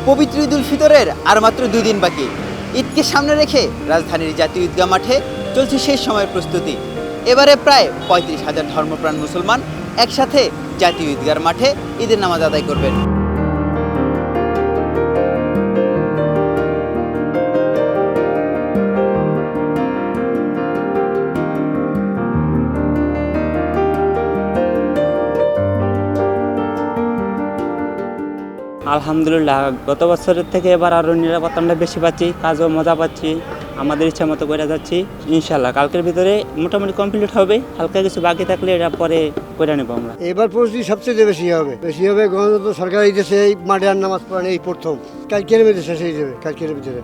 পবিত্র ঈদ উল ফিতরের আর মাত্র 2 দিন বাকি। ঈদকে সামনে রেখে রাজধানীর জাতীয় ঈদগাহ মাঠে চলছে শেষ সময়ের প্রস্তুতি। এবারে প্রায় 35,000 ধর্মপ্রাণ মুসলমান একসাথে জাতীয় ঈদগাহ মাঠে ঈদের নামাজ আদায় করবেন। আলহামদুলিল্লাহ, গত বছরের থেকে এবার আরও নিরাপত্তা আমরা বেশি পাচ্ছি, কাজও মজা পাচ্ছি, আমাদের ইচ্ছা মতো করে যাচ্ছি। ইনশাল্লাহ কালকের ভিতরে মোটামুটি কমপ্লিট হবে, হালকা কিছু বাকি থাকলে এটা পরে করে নেবো আমরা। এবার পরিস্থিতি সবচেয়ে বেশি হবে গণতন্ত্র সরকার এই দেশে এই মাঠে আর নামাজ পড়ানো এই প্রথম, কালকের ভিতরে শেষ হয়ে যাবে, কালকের ভিতরে।